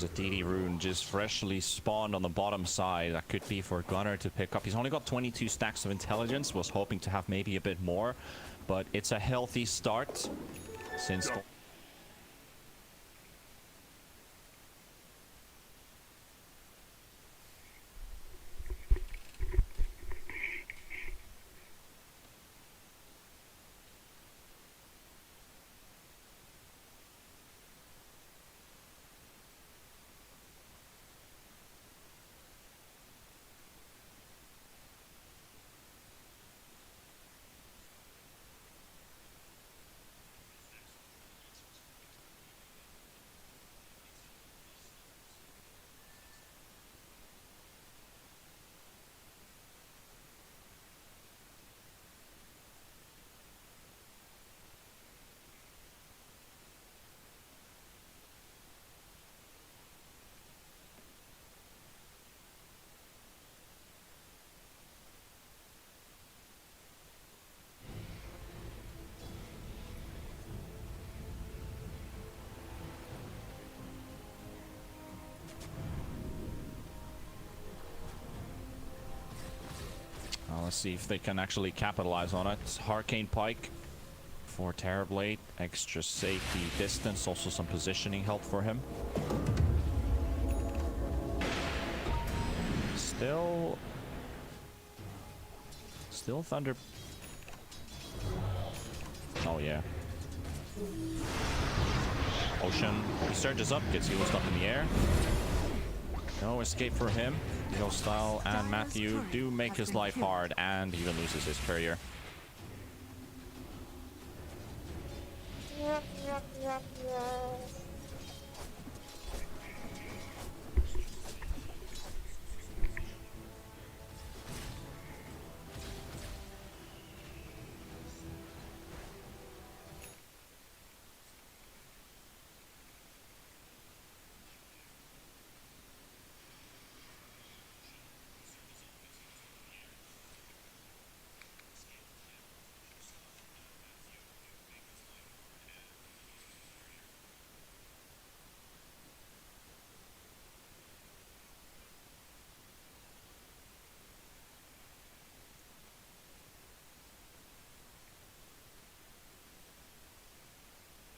a DD rune just freshly spawned on the bottom side. That could be for Gunnar to pick up. He's only got 22 stacks of intelligence. Was hoping to have maybe a bit more, but it's a healthy start since... Let's see if they can actually capitalize on it. It's Hurricane Pike for Terrorblade. Extra safety distance. Also some positioning help for him. Still Thunder. Oh, yeah. Ocean. He surges up, gets healed up in the air. No escape for him. Style and Matthew do make his life hard, and even loses his courier.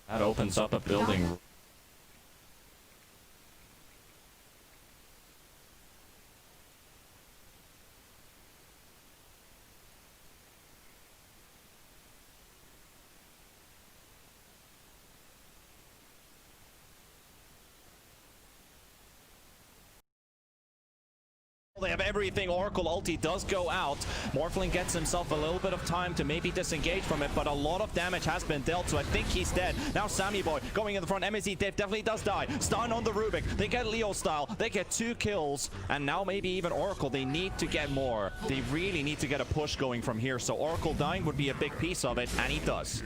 That opens up a building. They have everything. Oracle ulti does go out. Morphling gets himself a little bit of time to maybe disengage from it, but a lot of damage has been dealt, so I think he's dead. Now Sammy Boy going in the front. MSC definitely does die. Stun on the Rubik. They get Leo style. They get 2 kills, and now maybe even Oracle. They need to get more. They really need to get a push going from here, so Oracle dying would be a big piece of it, and he does.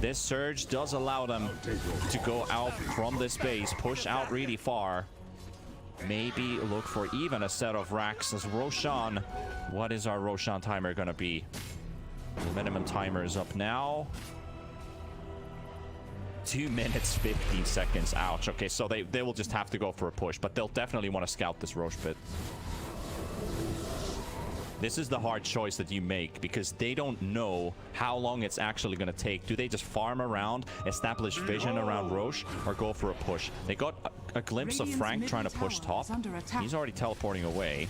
This surge does allow them to go out from this base, push out really far. Maybe look for even a set of racks as Roshan. What is our Roshan timer gonna be? The minimum timer is up now. 2 minutes 15 seconds. Ouch. Okay, so they will just have to go for a push, but they'll definitely want to scout this Roche pit. This is the hard choice that you make, because they don't know how long it's actually going to take. Do they just farm around, establish vision around Roche, or go for a push? They got a glimpse of Frank trying to push top. He's already teleporting away.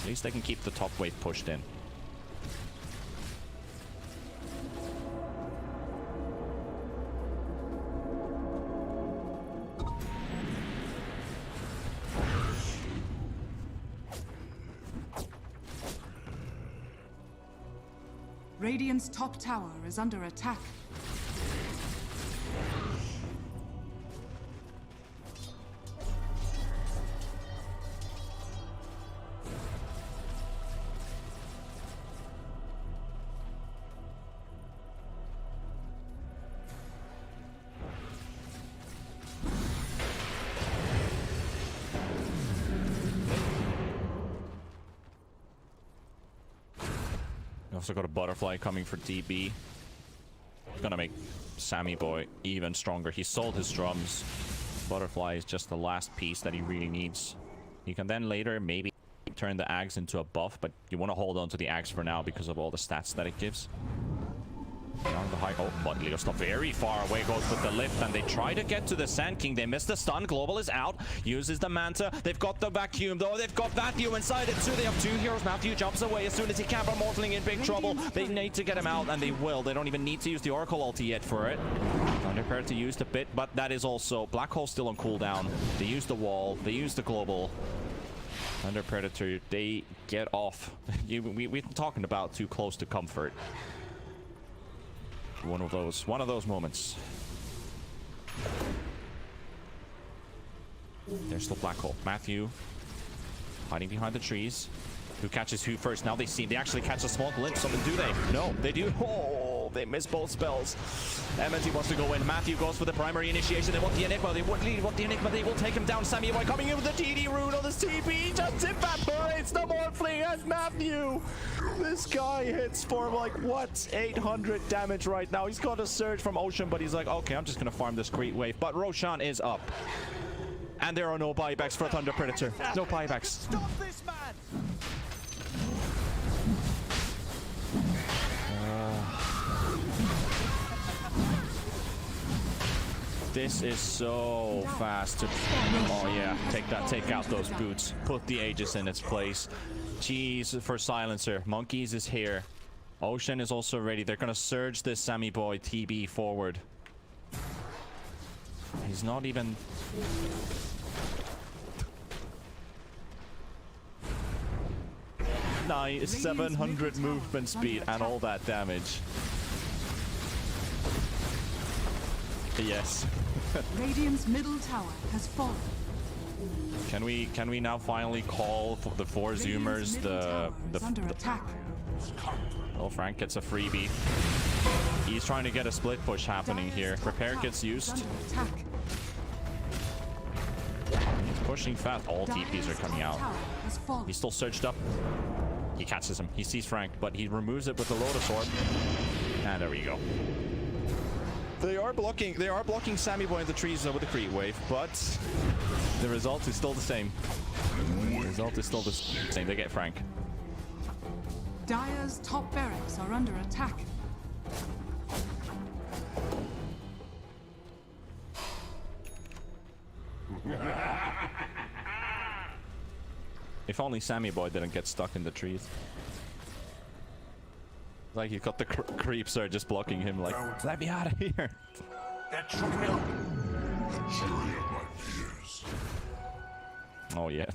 At least they can keep the top wave pushed in. Radiant's top tower is under attack. Also got a butterfly coming for DB. Gonna make Sammy Boy even stronger. He sold his drums, Butterfly is just the last piece that he really needs. He can then later maybe turn the axe into a buff, but you want to hold on to the axe for now because of all the stats that it gives. On the high, oh, but Leosta very far away, goes with the lift, and they try to get to the Sand King. They miss the stun. Global is out, uses the Manta. They've got the vacuum, though. They've got Matthew inside it too. They have 2 heroes. Matthew jumps away as soon as he can, but Morphling in big trouble. They need to get him out, and they will. They don't even need to use the Oracle ulti yet for it. Thunder Predator used a bit, but that is also Black Hole still on cooldown. They use the wall. They use the Global. Thunder Predator, they get off. We've been talking about too close to comfort. One of those moments. There's the Black Hole. Matthew hiding behind the trees. Who catches who first? Now they actually catch a small glimpse of it, do they? No, they do. Oh, they miss both spells. MNT wants to go in. Matthew goes for the primary initiation. They want the Enigma. They want the Enigma. They will take him down. Sammy Boy coming in with the TD rune on this TP. Just evaporates the Morphling as Matthew. This guy hits for like, what? 800 damage right now. He's got a surge from Ocean, but he's like, okay, I'm just going to farm this Great Wave. But Roshan is up. And there are no buybacks for Thunder Predator. No buybacks. Stop this man! This is so fast to... Oh yeah, take out those boots. Put the Aegis in its place. Jeez, for Silencer. Monkeys is here. Ocean is also ready. They're gonna surge this Sammy Boy TB forward. He's not even... Nice, 700 movement speed and all that damage. Yes. Radiant's middle tower has fallen. Can we now finally call for the 4 Zoomers Under attack. Oh, Frank gets a freebie. He's trying to get a split push happening here. Repair gets used. He's pushing fast. All TPs are coming out. He's still surged up. He catches him. He sees Frank, but he removes it with the Lotus Orb. And there we go. They are blocking Sammy Boy in the trees with the Creep Wave, but the result is still the same. The result is still the same. They get Frank. Dire's top barracks are under attack. If only Sammy Boy didn't get stuck in the trees. Like you got the creeps are just blocking him like, let me out of here. Oh yeah.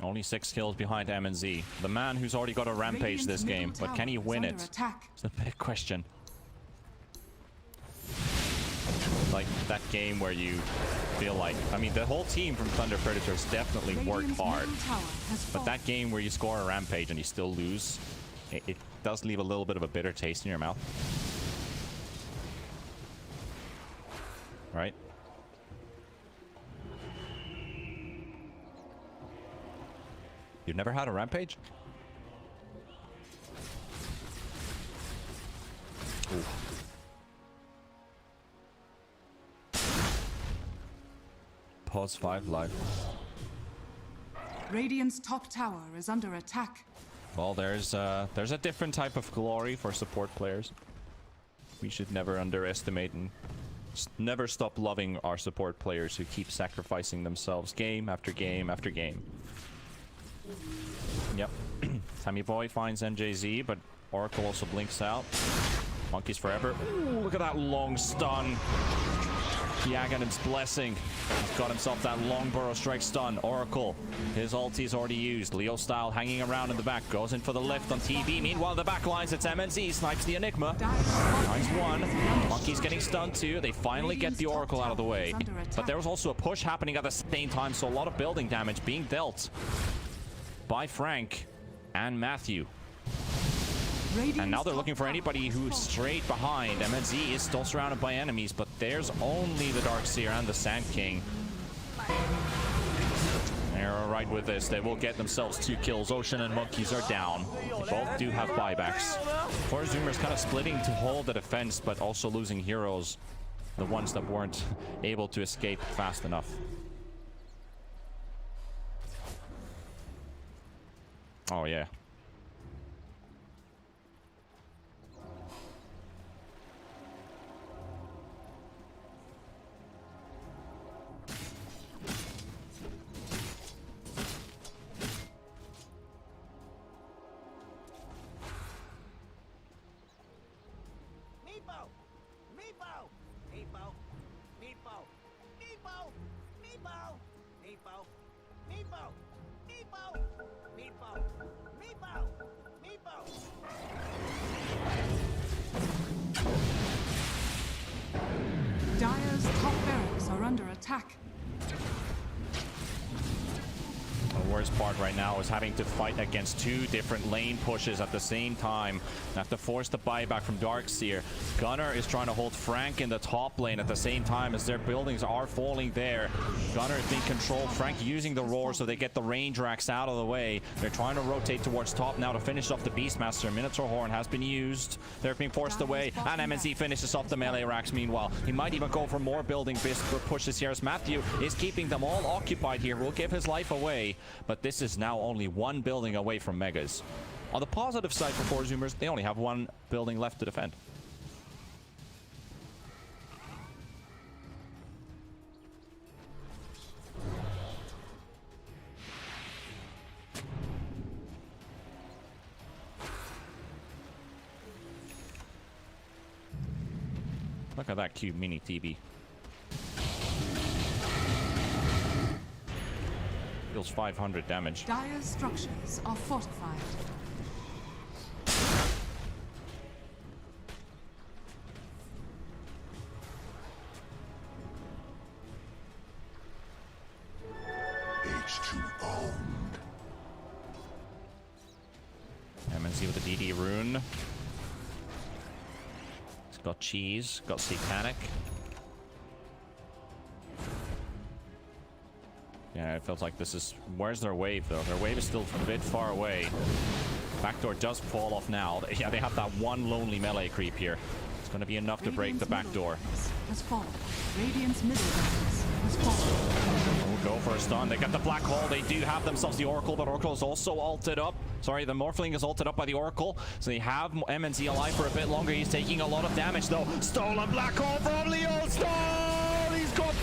Only 6 kills behind M&Z. The man who's already got a rampage this game, but can he win it? It's the big question. Like that game where you feel like, I mean, the whole team from Thunder Predators definitely worked hard, but that game where you score a rampage and you still lose, it does leave a little bit of a bitter taste in your mouth. Right? You've never had a rampage? Ooh. Pause 5 live. Radiant's top tower is under attack. Well, there's a different type of glory for support players. We should never underestimate and never stop loving our support players who keep sacrificing themselves game after game after game. Yep. Sammy Boy finds NJZ, but Oracle also blinks out. Monkeys forever. Ooh, look at that long stun. The Aghanim's blessing. He's got himself that long burrow strike stun. Oracle, his ulti's already used. Leo style hanging around in the back. Goes in for the lift on TV. Meanwhile, the back lines, it's MNZ. Snipes the Enigma. Nice one. Monkey's getting stunned too. They finally get the Oracle out of the way. But there was also a push happening at the same time, so a lot of building damage being dealt by Frank and Matthew. And now they're looking for anybody who's straight behind. MNZ is still surrounded by enemies, but there's only the Darkseer and the Sand King. They're alright with this. They will get themselves 2 kills. Ocean and Monkeys are down. They both do have buybacks. Zoomers kind of splitting to hold the defense, but also losing heroes. The ones that weren't able to escape fast enough. Oh, yeah. Dire's top barracks are under attack. The worst part right now is having to fight against 2 different lane pushes at the same time. They have to force the buyback from Darkseer. Gunnar is trying to hold Frank in the top lane at the same time as their buildings are falling there. Gunnar is being controlled. Frank using the roar so they get the range racks out of the way. They're trying to rotate towards top now to finish off the Beastmaster. Minotaur Horn has been used. They're being forced away, and MNZ finishes off the melee racks meanwhile. He might even go for more building pushes here as Matthew is keeping them all occupied here. Will give his life away. But this is now only 1 building away from Megas. On the positive side for Zoomers, they only have 1 building left to defend. Look at that cute mini TB. Deals 500 damage. Dire's structures are fortified. H2 owned. MNZ with the DD rune. He's got cheese, got satanic. Yeah, it feels like this is... Where's their wave, though? Their wave is still a bit far away. Backdoor does fall off now. Yeah, they have that 1 lonely melee creep here. It's going to be enough to break the backdoor. Has fallen. Radiant's middle barracks has fallen. We'll go for a stun. They got the black hole. They do have themselves the Oracle, but Oracle is also ulted up. Sorry, the Morphling is ulted up by the Oracle. So they have MNZ alive for a bit longer. He's taking a lot of damage, though. Stolen black hole from Leo Stall! He's got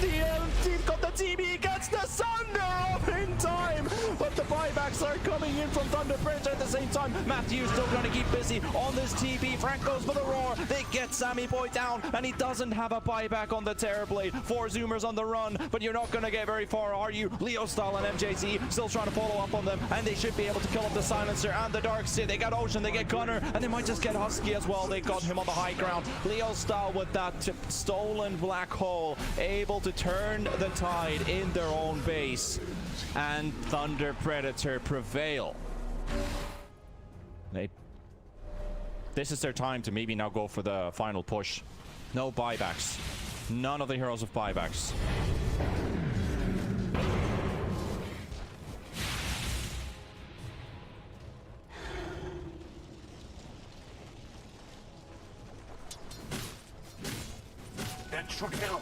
the TB. He gets the Sunder off in time. But the buybacks are coming in from Thunder Bridge at the same time. Matthew's still going to keep busy on this TB. Frank goes for the roar. They get Sammy Boy down, and he doesn't have a buyback on the Terrorblade. 4 Zoomers on the run, but you're not going to get very far, are you? Leo Style and MJZ still trying to follow up on them, and they should be able to kill off the Silencer and the Darkseer. They got Ocean, they get Gunnar, and they might just get Husky as well. They got him on the high ground. Leo Style with that stolen black hole, able to turn the tide in their own base, and Thunder Predator prevail. This is their time to maybe now go for the final push. No buybacks. None of the heroes have buybacks. Extra kill.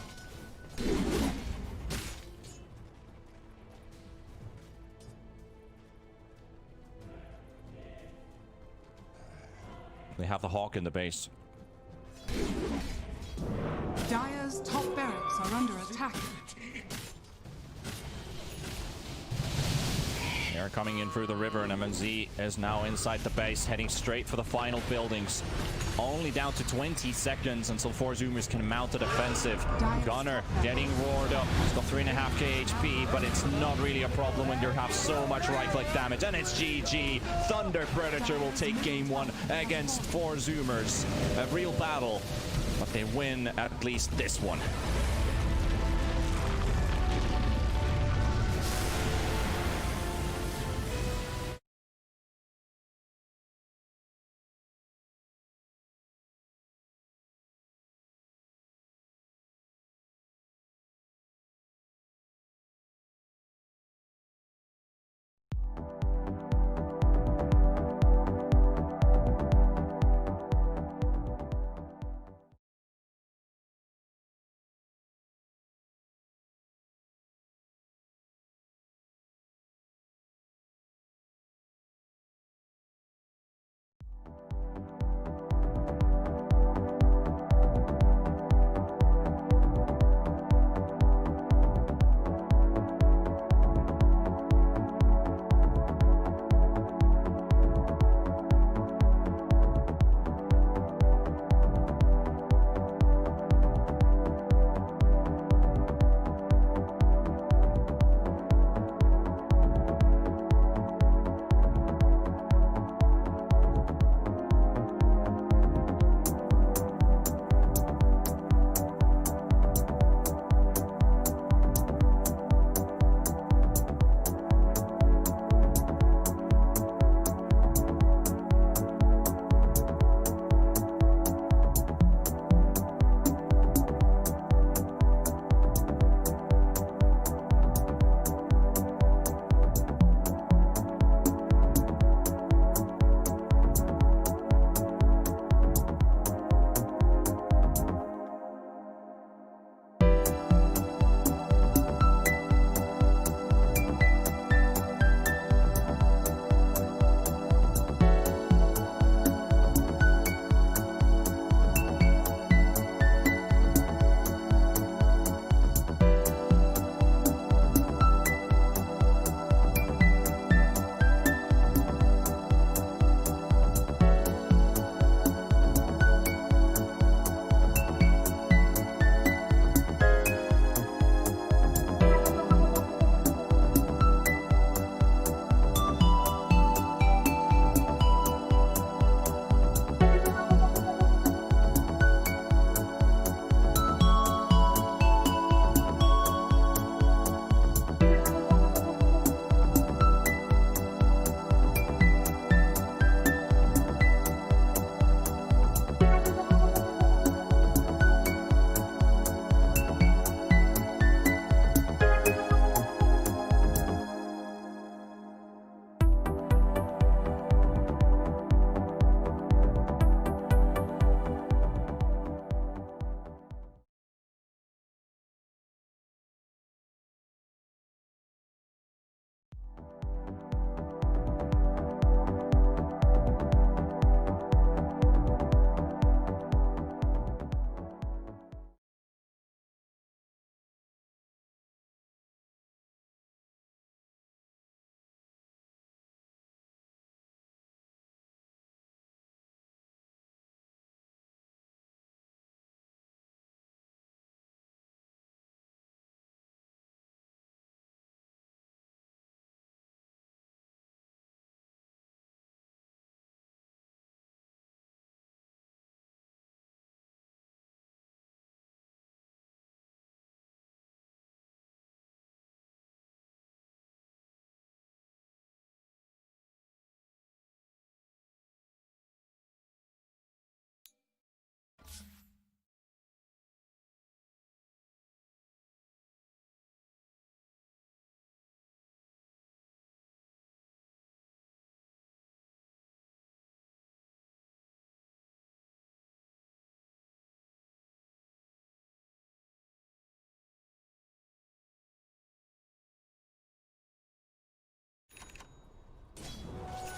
They have the Hawk in the base. Dire's top barracks are under attack. They're coming in through the river, and MNZ is now inside the base, heading straight for the final buildings. Only down to 20 seconds until 4 Zoomers can mount a defensive. Gunner getting roared up. He's got 3.5k HP, but it's not really a problem when you have so much right-click damage. And it's GG. Thunder Predator will take game 1 against 4 Zoomers. A real battle, but they win at least this one.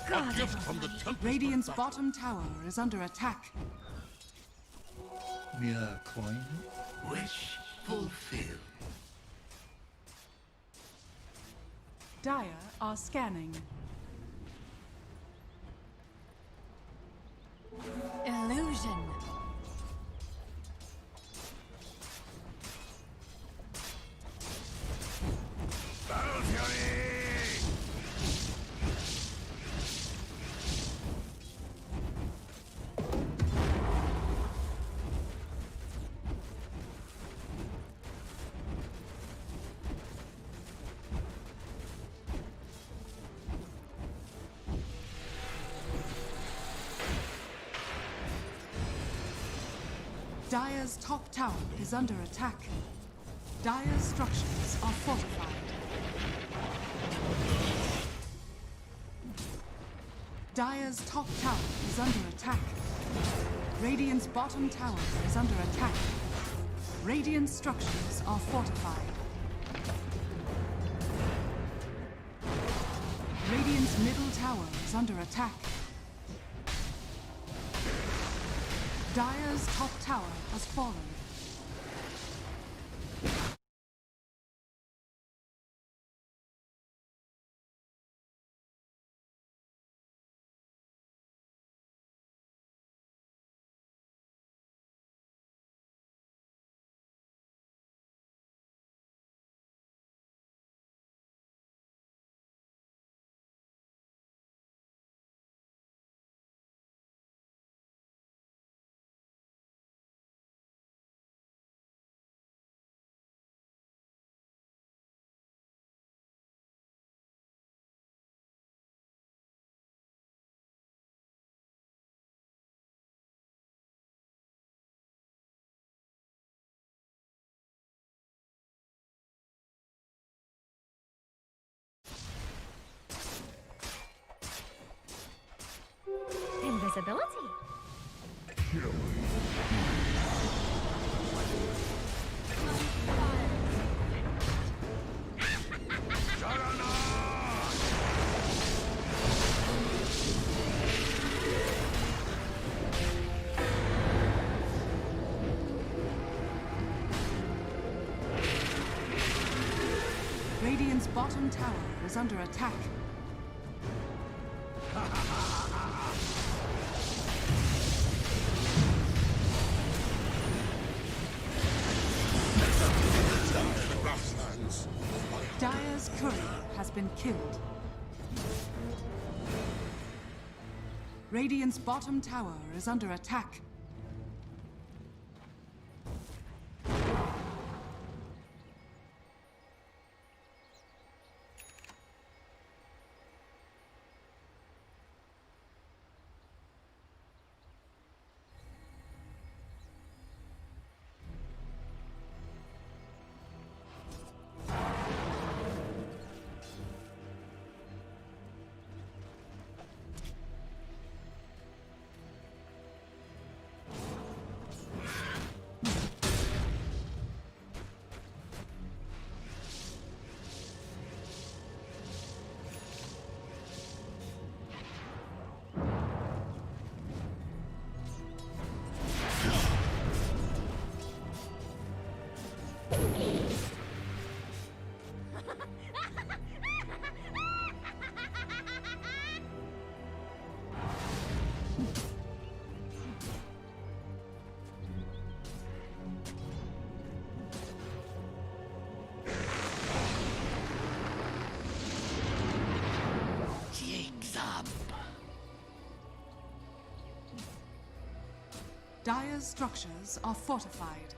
God. Radiant's bottom tower is under attack. Mere coin. Wish fulfilled. Dire are scanning. Illusion. Battle Fury! Dire's top tower is under attack. Dire's structures are fortified. Dire's top tower is under attack. Radiant's bottom tower is under attack. Radiant structures are fortified. Radiant's middle tower is under attack. Dire's top tower has fallen. Invisibility. Radiant's bottom tower is under attack. Dire's courier has been killed. Radiant's bottom tower is under attack. Dire's structures are fortified.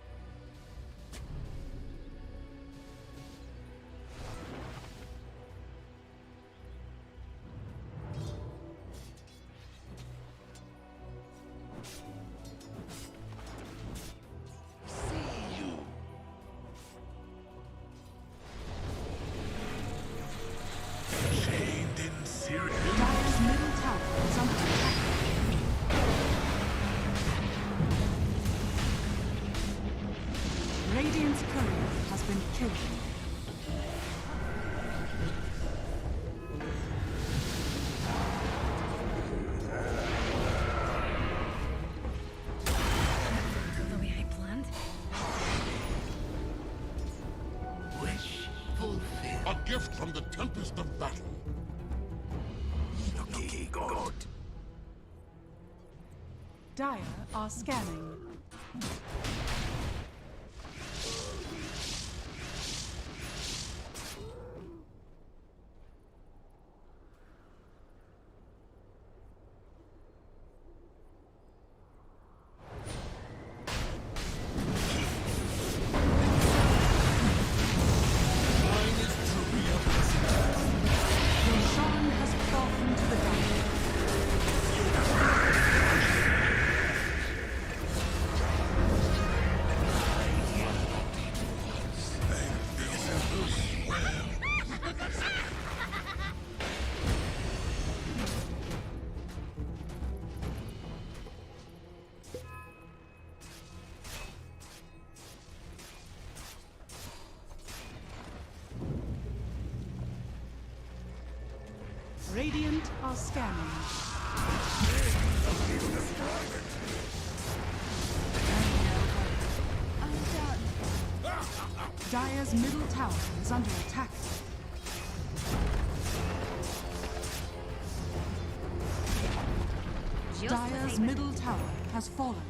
Chained in Syria. Dire's middle tower is under attack. Radiant's courier has been killed. The way I planned. Wish fulfilled. gift from the tempest of battle. Lucky God. Dire are scanning. Roshan has fallen to the Dire. Radiant are scanning. I'm done. Dire's middle tower is under attack. Just Dire's middle tower has fallen.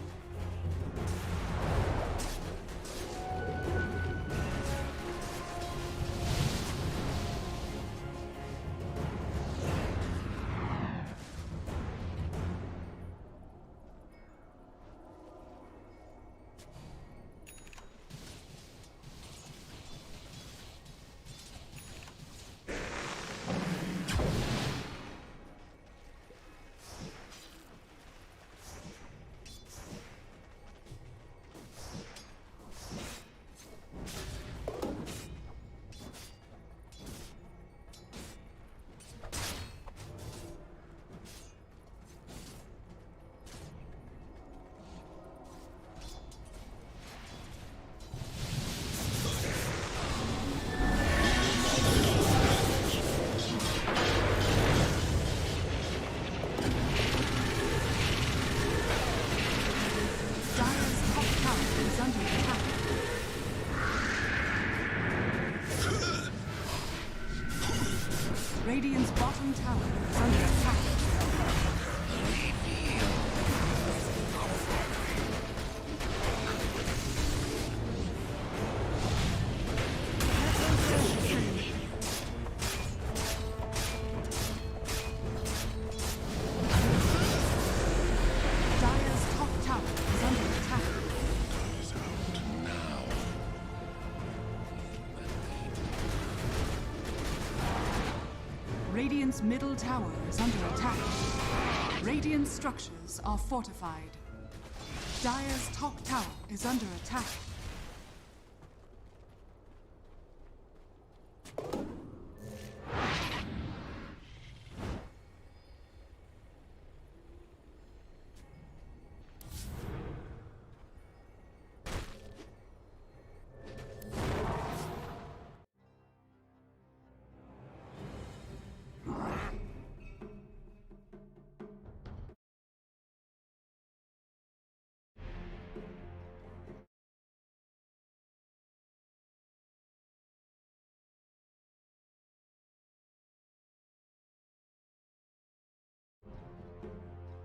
Dire's top tower is under attack. Radiant's bottom tower is under attack. Dire's top tower is under attack. Radiant's middle tower is under attack. Radiant structures are fortified. Dire's top tower is under attack.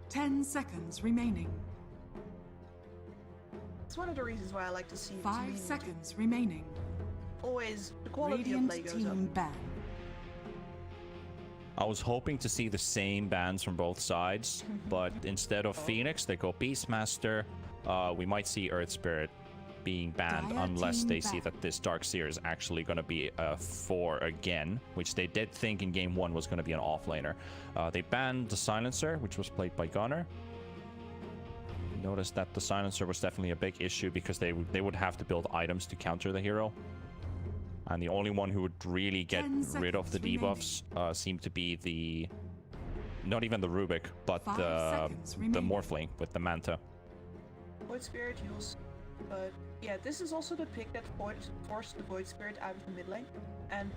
Ten seconds remaining. It's one of the reasons why I like to see 5 team seconds remaining. always the quality Radiant of play goes up. team ban. I was hoping to see the same bans from both sides, but instead of Phoenix, they go Beastmaster. We might see Earth Spirit being banned Dire unless team they see ban. that this Darkseer is actually going to be a 4 again, which they did think in game 1 was going to be an offlaner. They banned the Silencer, which was played by Gunner. Noticed that the Silencer was definitely a big issue because they would have to build items to counter the hero. And the only one who would really get 10 rid of the seconds debuffs seemed to be the... Not even the Rubik, but 5 the seconds remaining. Morphling with the Manta. Void Spirit heals. But yeah, this is also the pick that forced the Void Spirit out of the mid lane. And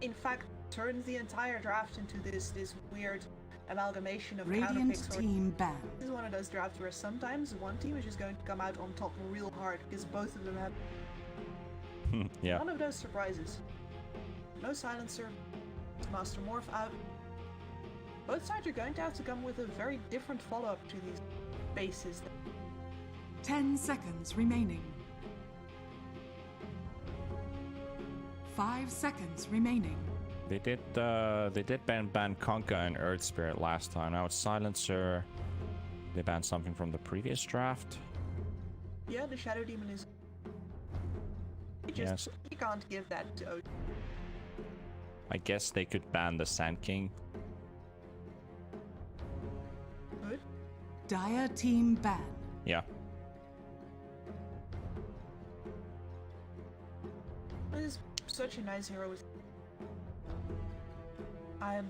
in fact turned the entire draft into this weird amalgamation of counter Radiant picks. team ban. This is one of those drafts where sometimes one team is just going to come out on top real hard because both of them have Yeah. one of those surprises. no silencer, Master Morph out. Both sides are going to have to come with a very different follow-up to these bases. 10 seconds remaining. 5 seconds remaining. They did ban Conka and Earth Spirit last time. Now it's Silencer. They banned something from the previous draft. Yeah, the Shadow Demon is... You can't give that to OG. I guess they could ban the Sand King. Good. Dire team ban. Yeah. This is such a nice hero. I'm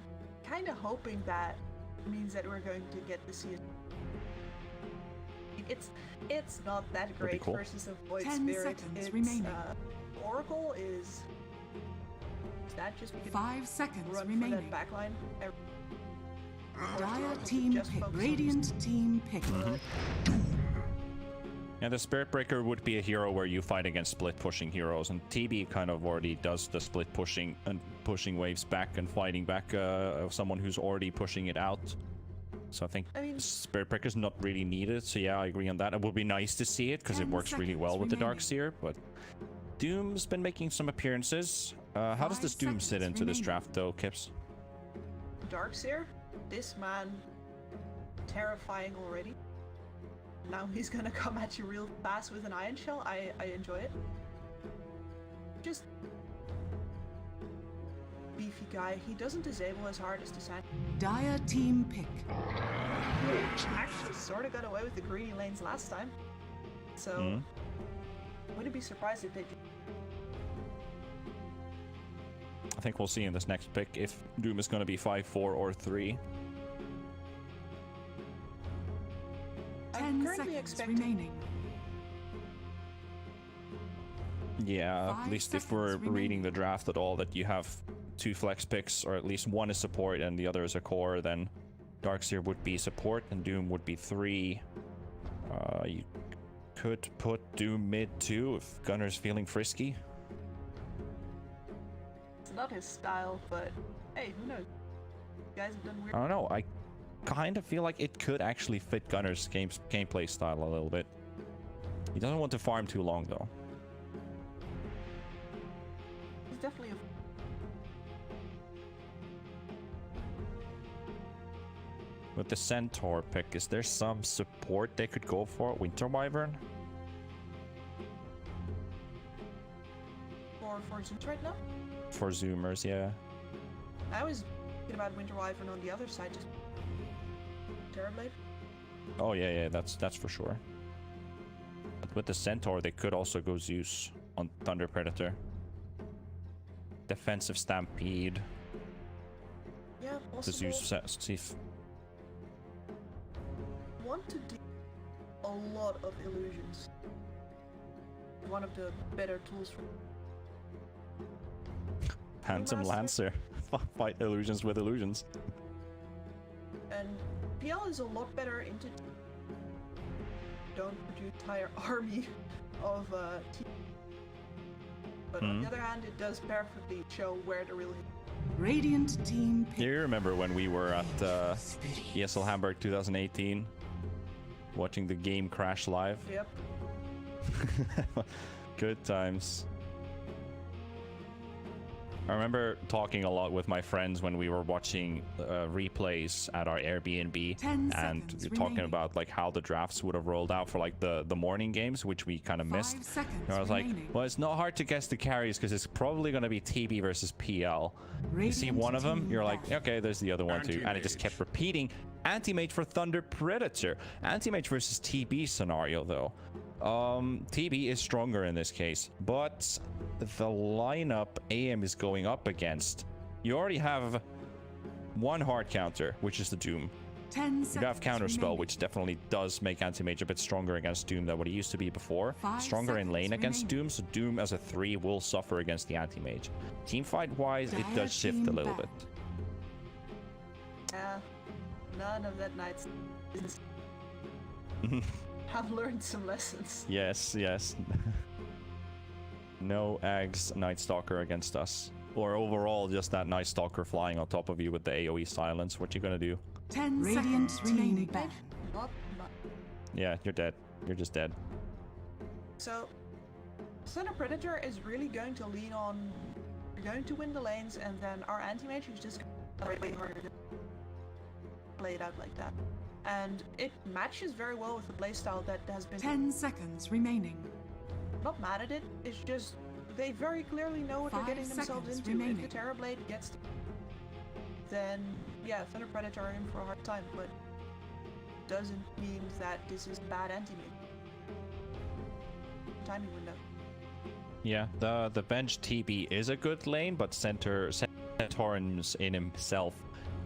kind of hoping that means that we're going to get to see it. It's not that be great cool. versus a Void 10 Spirit. seconds It's, remaining. Oracle is that just because 5 seconds run for remaining. that backline. Dire team Just pick. focus on Radiant team pick. Yeah, the Spirit Breaker would be a hero where you fight against split pushing heroes, and TB kind of already does the split pushing and pushing waves back and fighting back of someone who's already pushing it out. So I think Spirit Breaker's not really needed. So yeah, I agree on that. It would be nice to see it because it 10 works really seconds well with the remaining. Darkseer, but Doom's been making some appearances. How does 5 this Doom sit seconds into this remaining. draft though, Kips? Darkseer, this man, terrifying already. Now he's gonna come at you real fast with an Iron Shell. I enjoy it. Just beefy guy. He doesn't disable as hard as the Sand. Dire team pick. Actually, sort of got away with the greedy lanes last time. So, wouldn't be surprised if they did. I think we'll see in this next pick if Doom is going to be 5-4 or 3. I'm 10 currently seconds expecting remaining. Yeah, 5 at least if seconds we're remaining. reading the draft at all, that you have 2 flex picks, or at least one is support and the other is a core, then Darkseer would be support and Doom would be 3. You could put Doom mid 2 if Gunner's feeling frisky. it's not his style, but hey, who knows? You guys have done weird. I don't know, I kind of feel like it could actually fit Gunner's gameplay style a little bit. He doesn't want to farm too long though. He's definitely a With the Centaur pick, is there some support they could go for? Winter Wyvern? for Zeus right now. For Zoomers, yeah. I was thinking about Winter Wyvern on the other side, just Terrorblade. Oh yeah, that's for sure. But with the Centaur, they could also go Zeus on Thunder Predator. Defensive Stampede. Yeah, The possible. Zeus Thief. Want to do a lot of illusions. One of the better tools for Phantom Lancer. Fight illusions with illusions. and PL is a lot better into don't produce entire army of but on the other hand, it does perfectly show where the real Radiant team pick. You remember when we were at ESL Hamburg 2018? Watching the game crash live? Yep. Good times. I remember talking a lot with my friends when we were watching replays at our Airbnb, 10 and seconds you're talking remaining. about like how the drafts would have rolled out for like the morning games, which we kind of 5 missed. seconds And I was remaining. like, well, it's not hard to guess the carries because it's probably going to be TB versus PL. You see Radiant one of them, team you're like, ban. okay, there's the other one too, and it just Anti-mage. kept repeating. Anti-mage for Thunder Predator. Anti-mage versus TB scenario though. TB is stronger in this case, but the lineup AM is going up against, you already have one hard counter, which is the Doom. 10 seconds You have Counterspell, remaining. which definitely does make Anti-Mage a bit stronger against Doom than what he used to be before. 5 Stronger in seconds lane against remaining. Doom, so Doom as a 3 will suffer against the Anti-Mage. Teamfight wise, it Dire does shift a team little ban. bit. none of that night's business. I've learned some lessons. Yes. No Ags Night Stalker against us. Or overall, just that nice stalker flying on top of you with the AoE silence. What you gonna do? 10 seconds remaining. Ban. Not. Yeah, you're dead. You're just dead. So, Thunder Predator is really going to lean on. We're going to win the lanes, and then our anti-mage is just going to way harder to play it out like that. And it matches very well with the playstyle that has been. 10 seconds remaining. Not mad at it. It's just they very clearly know what they're 5 getting themselves seconds into. remaining. If the Terrorblade gets, then yeah, Thunder Predator are in for a hard time. But doesn't mean that this is bad anti-mage. Timing window. Yeah, the bench TB is a good lane, but Centaurans in himself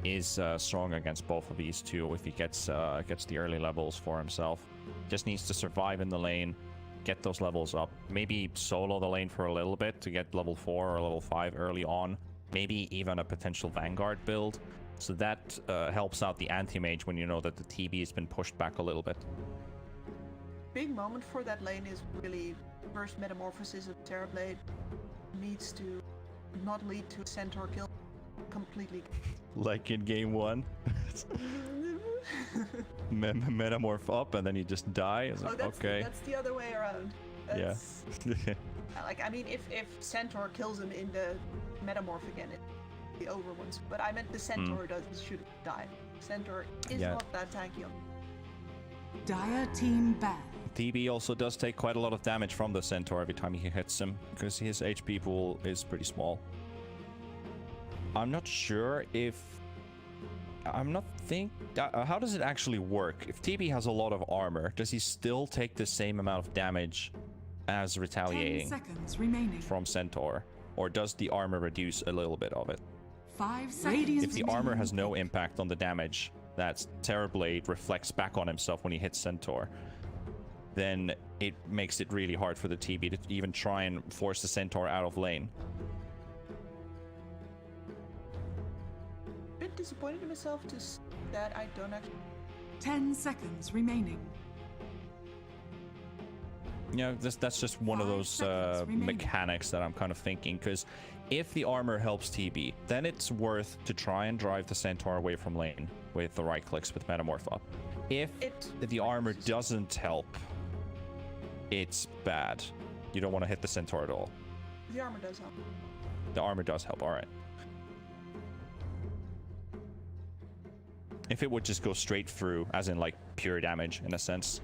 is strong against both of these two if he gets the early levels for himself. Just needs to survive in the lane, get those levels up, maybe solo the lane for a little bit to get level 4 or level 5 early on, maybe even a potential Vanguard build. So that helps out the anti-mage when you know that the TB has been pushed back a little bit. Big moment for that lane is really first metamorphosis of Terrorblade needs to not lead to a Centaur kill completely. Like in game 1. Metamorph up and then you just die. It's like, okay. That's the other way around. That's, Yeah. like, I mean, if Centaur kills him in the metamorph again, it's the over ones. But I meant the Centaur should die. Centaur is not that tanky. Dire team ban. TB also does take quite a lot of damage from the Centaur every time he hits him, because his HP pool is pretty small. I'm not sure if... how does it actually work? If TB has a lot of armor, does he still take the same amount of damage as retaliating 10 seconds remaining. from Centaur? Or does the armor reduce a little bit of it? 5 seconds. If the armor has no impact on the damage that Terrorblade reflects back on himself when he hits Centaur, then it makes it really hard for the TB to even try and force the Centaur out of lane. Bit disappointed in myself that I don't actually. 10 seconds remaining. Yeah, that's just one of 5 those seconds remaining. mechanics that I'm kind of thinking, because if the armor helps TB, then it's worth to try and drive the Centaur away from lane with the right clicks with Metamorph up. If the armor doesn't help, it's bad. You don't want to hit the Centaur at all. The armor does help. The armor does help, alright. If it would just go straight through, as in like pure damage in a sense,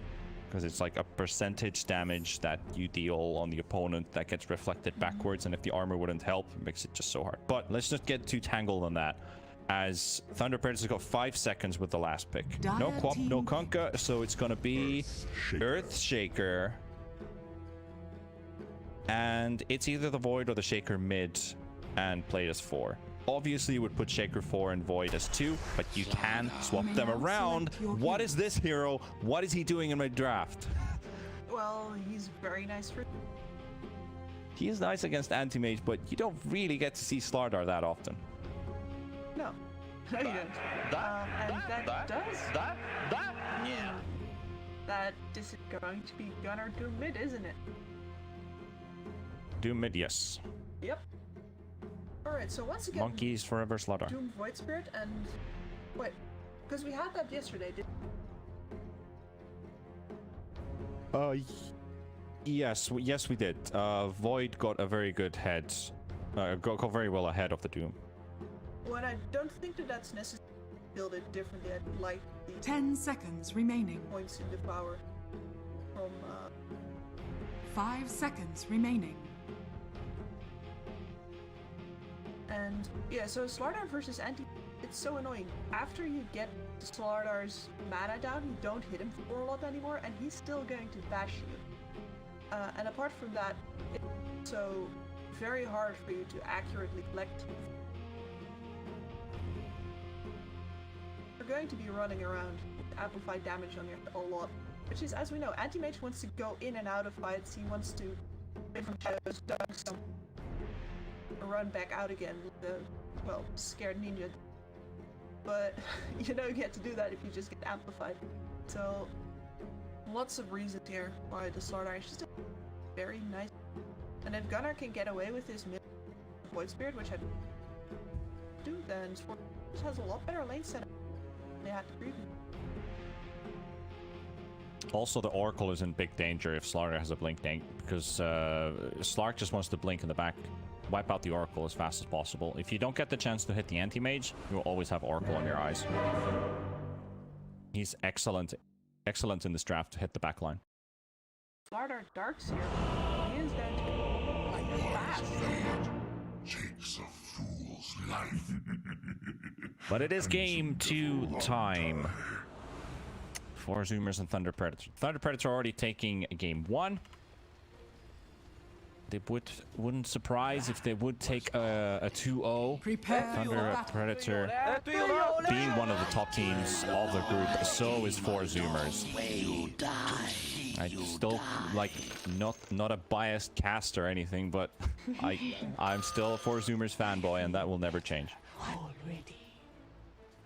because it's like a percentage damage that you deal on the opponent that gets reflected backwards, and if the armor wouldn't help, it makes it just so hard. But let's not get too tangled on that, as Thunder Predator's got 5 seconds with the last pick. No Quap, no Kunkka, so it's gonna be Earthshaker. And it's either the Void or the Shaker mid and played as 4. Obviously, you would put Shaker 4 and Void as 2, but you can swap them around. What is this hero? What is he doing in my draft? Well, he's very nice for. He is nice against anti-mage, but you don't really get to see Slardar that often. No. No, you don't. And that does. Yeah. That this is going to be Gunnar Doom mid, isn't it? Doom mid, yes. Yep. Alright, so once again, Monkeys forever Slardar. Doom Void Spirit and... Wait, because we had that yesterday, Yes, we did. Void got a very good head. Got very well ahead of the Doom. Well, I don't think that's necessary to build it differently. I'd like the 10 seconds remaining. points in the power from... 5 seconds remaining. And yeah, so Slardar versus Anti, it's so annoying. After you get Slardar's mana down, you don't hit him for a lot anymore, and he's still going to bash you. And apart from that, it's so very hard for you to accurately collect. You're going to be running around with amplified damage on your head a lot, which is, as we know, Anti-Mage wants to go in and out of fights. He wants to play from shadows, dunk some, run back out again with the, well, scared ninja. But you don't get to do that if you just get amplified. So lots of reasons here why the Slardar is still very nice. And if Gunnar can get away with his mid Void Spirit, which I do, then Sport has a lot better lane setup than they had to preview. Also, the Oracle is in big danger if Slark has a blink because Slark just wants to blink in the back, wipe out the Oracle as fast as possible. If you don't get the chance to hit the anti-mage, you will always have Oracle on your eyes. He's excellent in this draft to hit the back line. Slardar Darks here. He is going to be fast. Takes a fool's life. But it is game 2 time for Zoomers and Thunder Predator. Thunder Predator already taking game 1. They wouldn't surprise if they would take a 2-0. Prepare Thunder for battle. Predator being one of the top teams of the group, so is 4 Zoomers. I still like not a biased cast or anything, but I'm still a 4 Zoomers fanboy, and that will never change.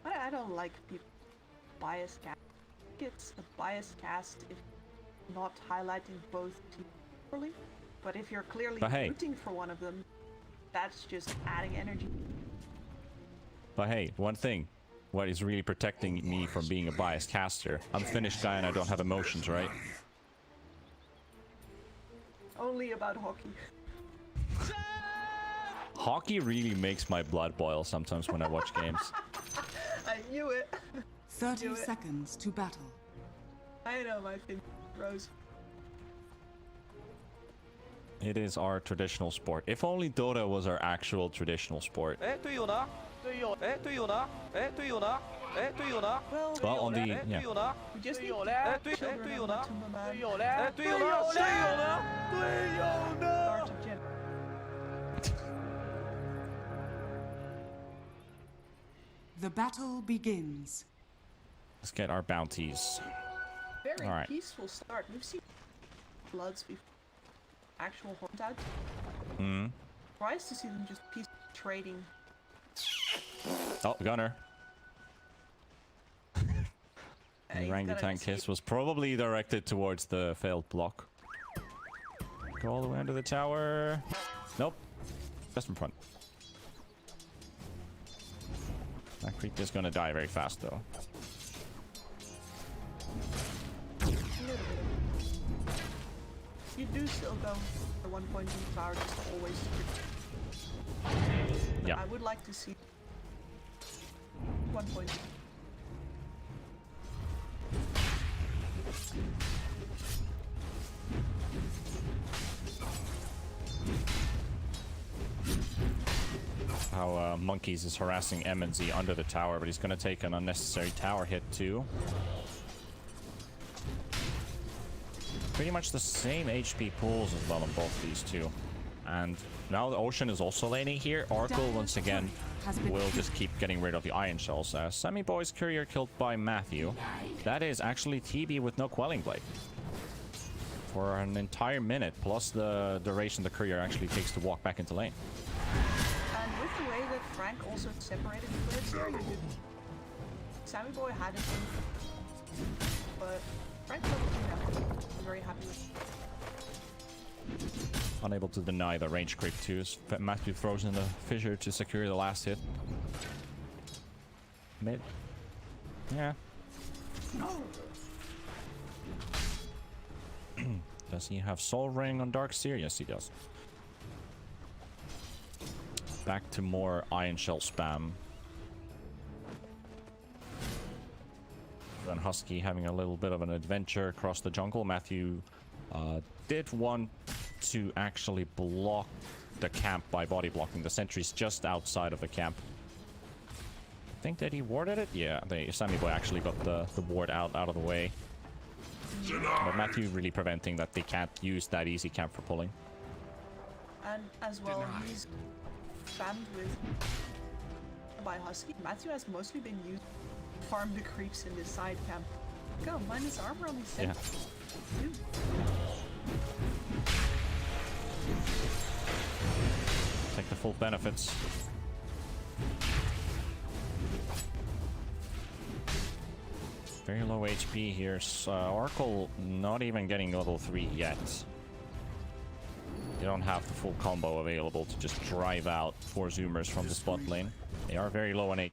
I don't like people biased cast. I think it's a biased cast if not highlighting both teams properly. But if you're clearly rooting for one of them, that's just adding energy. But hey, one thing, what is really protecting me from being a biased caster? I'm a Finnish guy and I don't have emotions, right? Only about hockey. Hockey really makes my blood boil sometimes when I watch games. I knew it. 30 seconds to battle. I know my Finn Rose. It is our traditional sport. If only Dota was our actual traditional sport. Well, Well, on the we just need children of Matuma Man. The battle begins. Let's get our bounties. Very All right. peaceful start. We've seen Bloods before. Actual Horntads. Surprised to see them just peaceful trading. Oh, Gunner. The He's gonna orangutan escape. kiss was probably directed towards the failed block. Go all the way under the tower. Nope. Just in front. That creep is gonna die very fast though. You do still go for 1.2 power just always. Yeah. I would like to see 1.2. How Monkeys is harassing M and Z under the tower, but he's gonna take an unnecessary tower hit too. Pretty much the same HP pools as well on both these two. And now the Ocean is also laning here. Oracle once again will just keep getting rid of the Iron Shells. Sammy Boy's courier killed by Matthew. That is actually TB with no Quelling Blade. For an entire minute, plus the duration the courier actually takes to walk back into lane. And with the way that Frank also separated the players here, you could... Sammy Boy had it, but Frank level 2 now. I'm very happy with it. Unable to deny the range creep too. As Matthew throws in the fissure to secure the last hit. Mid. Yeah. Does he have Soul Ring on Darkseer? Yes, he does. Back to more Iron Shell spam. And Husky having a little bit of an adventure across the jungle. Matthew did want to actually block the camp by body blocking the sentries just outside of the camp. I think that he warded it. Yeah, Sammy Boy actually got the ward out of the way. But Matthew really preventing that they can't use that easy camp for pulling. And as well, he's spammed with by Husky. Matthew has mostly been used to farm the creeps in this side camp. Go, minus armor only 7. Yeah. Dude. Take the full benefits. Very low HP here. Oracle not even getting level 3 yet. They don't have the full combo available to just drive out 4 Zoomers from the spot lane. They are very low on HP.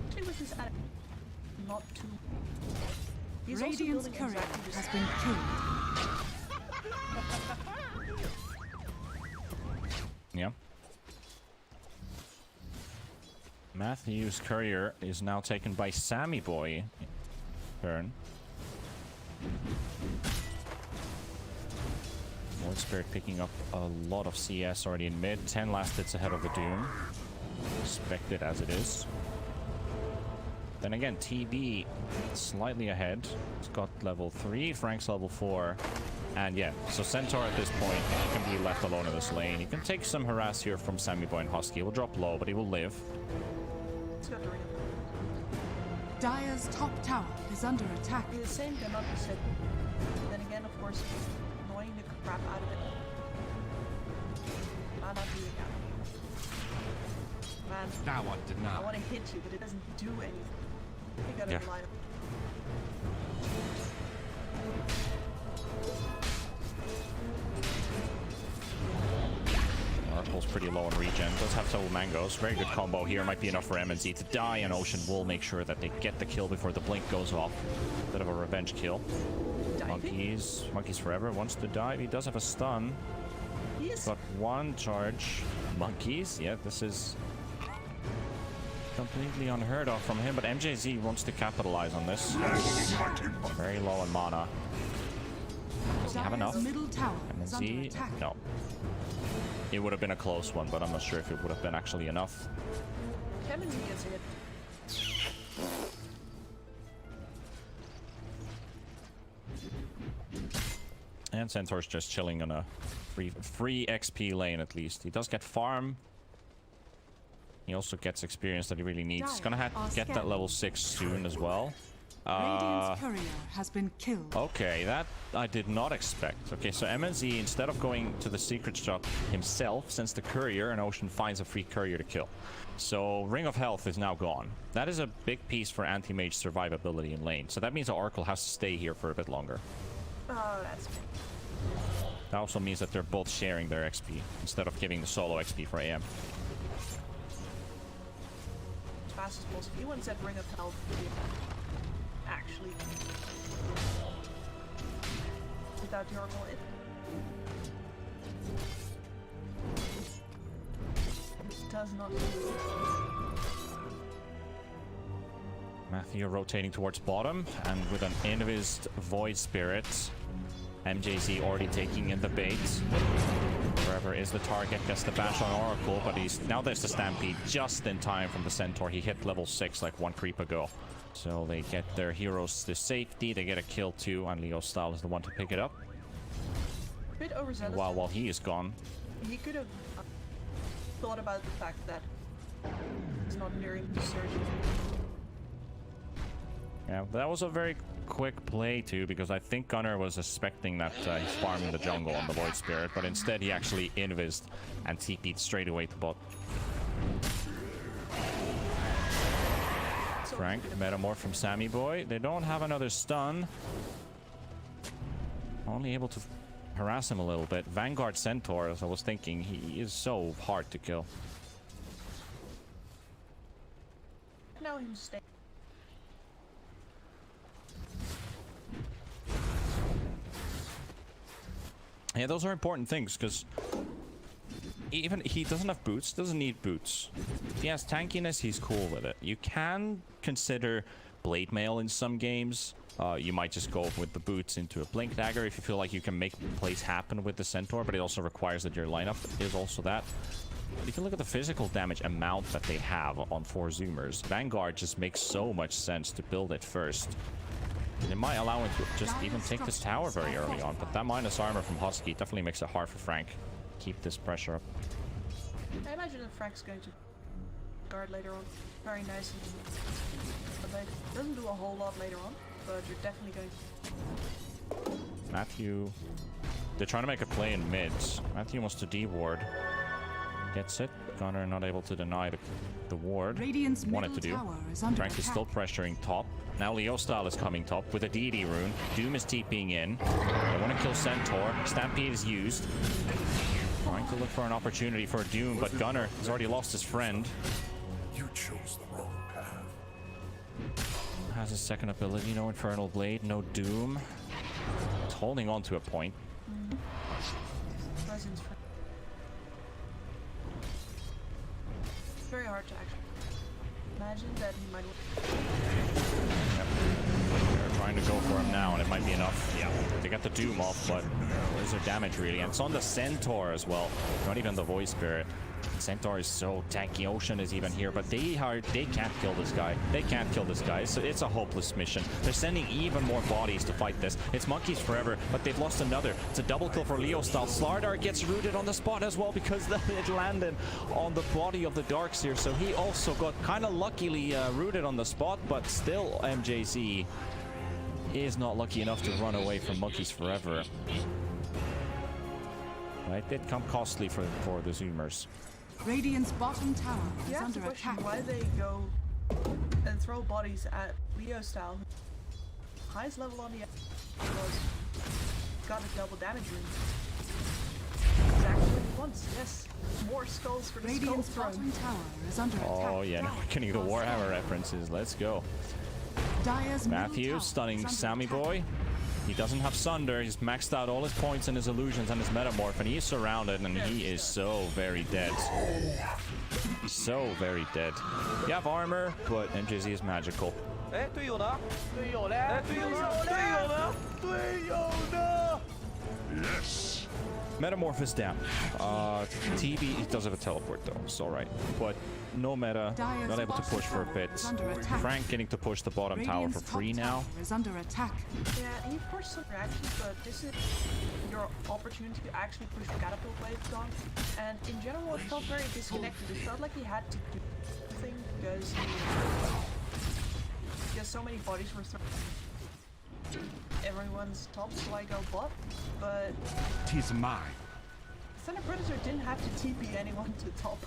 Actually, with his not too. He's also Radiant's building courier exactly the has same. been killed. Yeah. Matthew's courier is now taken by Sammy Boy. Turn. Void Spirit picking up a lot of CS already in mid. 10 last hits ahead of the Doom. Expected as it is. Then again, TB slightly ahead. It's got level 3, Frank's level 4. And yeah, so Centaur at this point can be left alone in this lane. He can take some harass here from Sammy Boy and Husky. He will drop low, but he will live. It's got the ring. Dire's top tower is under attack. The same cannot be said. Then again, of course, annoying the crap out of it. Not doing that. Man, Now what did I not? want to hit you, but it doesn't do anything. You gotta Yeah. line up. Oracle's pretty low on regen. Does have several mangoes. Very good combo here. Might be enough for MNZ to die, and Ocean will make sure that they get the kill before the blink goes off. Bit of a revenge kill. Monkeys forever wants to dive. He does have a stun. Yes. Got one charge. Monkeys. Yeah, this is completely unheard of from him, but MJZ wants to capitalize on this. Very low on mana. Does he have enough? Dire's middle tower is under MNZ? attack. No. It would have been a close one, but I'm not sure if it would have been actually enough. Kevin gets hit. And Centaur's just chilling on a free XP lane at least. He does get farm. He also gets experience that he really needs. He's gonna have to get that level 6 soon as well. Radiant's courier has been killed. Okay, that I did not expect. Okay, so MNZ, instead of going to the secret shop himself, sends the courier, and Ocean finds a free courier to kill. So Ring of Health is now gone. That is a big piece for anti-mage survivability in lane. So that means the Oracle has to stay here for a bit longer. Oh, that's me. That also means that they're both sharing their XP, instead of giving the solo XP for AM. As fast as possible. He wants that ring of health. Actually. Without the Oracle, it does not do it. Matthew rotating towards bottom, and with an Invised Void Spirit. MJZ already taking in the bait. Wherever is the target, gets the bash on Oracle, but he's now there's the Stampede just in time from the Centaur. He hit level 6 like one creep ago. So they get their heroes to safety, they get a kill too, and Leo Style is the one to pick it up. A bit overzealous. While he is gone. He could have thought about the fact that it's not nearing the surge. Yeah, that was a very quick play too, because I think Gunnar was expecting that he's farming the jungle on the Void Spirit, but instead he actually invised and TP'd straight away to bot. Frank, Metamorph from Sammy Boy. They don't have another stun. Only able to harass him a little bit. Vanguard Centaur, as I was thinking, he is so hard to kill. Now him stay. Yeah, those are important things, because even he doesn't have boots, doesn't need boots. If he has tankiness, he's cool with it. You can consider blade mail in some games. You might just go with the boots into a blink dagger if you feel like you can make plays happen with the Centaur, but it also requires that your lineup is also that. But if you look at the physical damage amount that they have on 4 Zoomers, Vanguard just makes so much sense to build it first. It might allow him to just even take this tower very early on, but that minus armor from Husky definitely makes it hard for Frank. Keep this pressure up. I imagine that Frank's going to guard later on. Very nice. But like, doesn't do a whole lot later on, but you're definitely going to... Matthew... They're trying to make a play in mids. Matthew wants to D-ward. Gets it. Gunnar not able to deny the ward. Radiant's Wanted middle to do. tower is under Frank is still pressuring top. Now Leo Style is coming top with a DD rune. Doom is TPing in. They want to kill Centaur. Stampede is used. Trying to look for an opportunity for Doom, but Gunnar has already lost his friend. You chose the wrong path. Has his second ability. No Infernal Blade. No Doom. It's holding on to a point. Presence for... It's very hard to actually imagine that he might... They're trying to go for him now, and it might be enough. Yeah, they got the Doom off, but where's their damage really? And it's on the Centaur as well, not even the Void Spirit. Centaur is so tanky. Ocean is even here, but they can't kill this guy. They can't kill this guy. So it's a hopeless mission. They're sending even more bodies to fight this. It's monkeys forever, but they've lost another. It's a double kill for Leo Style. Slardar gets rooted on the spot as well because it landed on the body of the Darkseer. So he also got kind of luckily rooted on the spot, but still MJZ is not lucky enough to run away from monkeys forever. Right, it did come costly for the Zoomers. Radiant's bottom tower is You have to under question attack. why they go and throw bodies at Leo Style. Highest level on the was got a double damage ring. Exactly what he wants, yes. More skulls for the Radiant's skull bottom throne. tower is under attack. Oh yeah, now we're getting the Warhammer references. Let's go. Dire's middle Matthew tower stunning is under Sammy attack. Boy. He doesn't have Sunder. He's maxed out all his points and his illusions and his metamorph, and he's surrounded, and he is so very dead. So very dead. You have armor, but MJZ is magical. Yes. Metamorph is down. TB, he does have a teleport though, it's alright. But no meta, Dire's not able to bottom push for a tower bit. is under attack. Frank getting to push the bottom tower Radiant's for free top now. tower is under attack. Yeah, he pushed some reactions, but this is your opportunity to actually push the catapult blades on. And in general, it felt very disconnected. It felt like he had to do something because so many bodies were thrown. Everyone's top, so I go bot, but 'Tis mine. Thunder Predator didn't have to TP anyone to top.